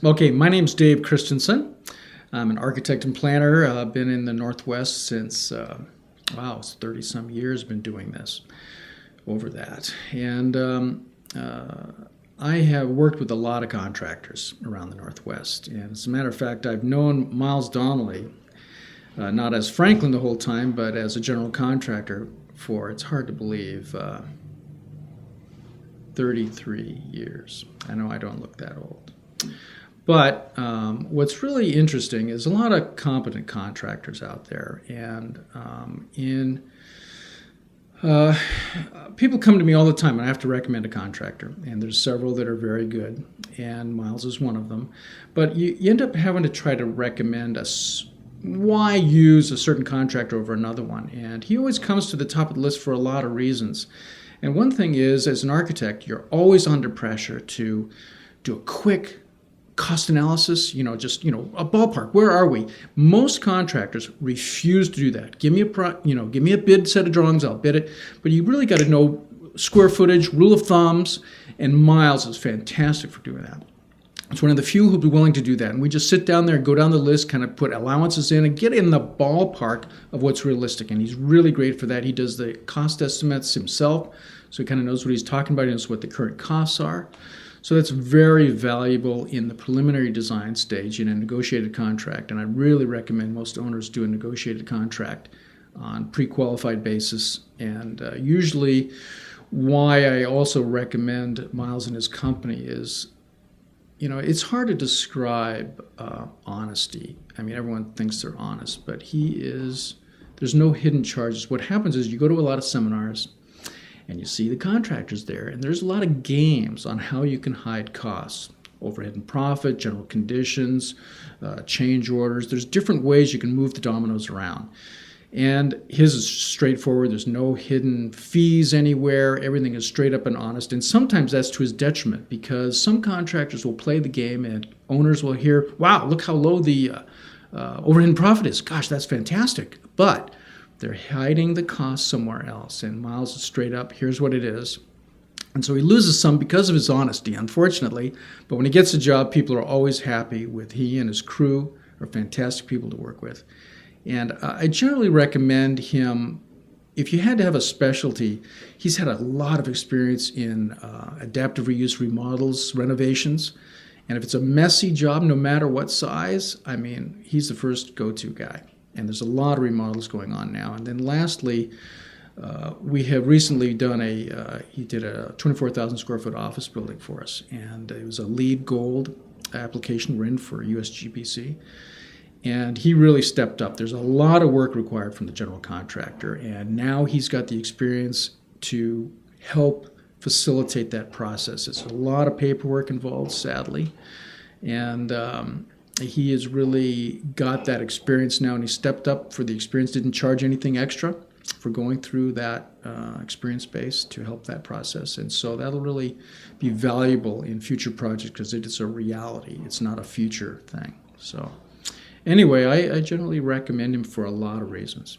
Okay, my name's Dave Christensen. I'm an architect and planner. I've been in the Northwest since, it's 30 some years, been doing this, over that. And I have worked with a lot of contractors around the Northwest. And as a matter of fact, I've known Miles Donnelly, not as Franklin the whole time, but as a general contractor for, it's hard to believe, 33 years. I know I don't look that old. But what's really interesting is a lot of competent contractors out there, and people come to me all the time, and I have to recommend a contractor, and there's several that are very good, and Miles is one of them. But you end up having to try to recommend why use a certain contractor over another one, and he always comes to the top of the list for a lot of reasons. And one thing is, as an architect, you're always under pressure to do a quick cost analysis, a ballpark. Where are we? Most contractors refuse to do that. Give me a bid set of drawings, I'll bid it. But you really got to know square footage, rule of thumbs, and Miles is fantastic for doing that. It's one of the few who'll be willing to do that. And we just sit down there and go down the list, kind of put allowances in and get in the ballpark of what's realistic. And he's really great for that. He does the cost estimates himself, so he kind of knows what he's talking about. He knows what the current costs are. So that's very valuable in the preliminary design stage in a negotiated contract. And I really recommend most owners do a negotiated contract on pre-qualified basis. And usually why I also recommend Miles and his company is, it's hard to describe honesty. I mean, everyone thinks they're honest, but there's no hidden charges. What happens is you go to a lot of seminars, and you see the contractors there, and there's a lot of games on how you can hide costs. Overhead and profit, general conditions, change orders. There's different ways you can move the dominoes around. And his is straightforward. There's no hidden fees anywhere. Everything is straight up and honest. And sometimes that's to his detriment, because some contractors will play the game and owners will hear, wow, look how low the overhead and profit is. Gosh, that's fantastic. But they're hiding the cost somewhere else, and Miles is straight up, here's what it is. And so he loses some because of his honesty, unfortunately, but when he gets a job, people are always happy with he and his crew are fantastic people to work with. And I generally recommend him, if you had to have a specialty, he's had a lot of experience in adaptive reuse remodels, renovations, and if it's a messy job, no matter what size, he's the first go-to guy. And there's a lot of remodels going on now. And then lastly, we have recently done he did a 24,000 square foot office building for us. And it was a LEED Gold application we're in for USGBC. And he really stepped up. There's a lot of work required from the general contractor. And now he's got the experience to help facilitate that process. It's a lot of paperwork involved, sadly. And he has really got that experience now, and he stepped up for the experience, didn't charge anything extra for going through that experience base to help that process. And so that'll really be valuable in future projects because it is a reality. It's not a future thing. So anyway, I generally recommend him for a lot of reasons.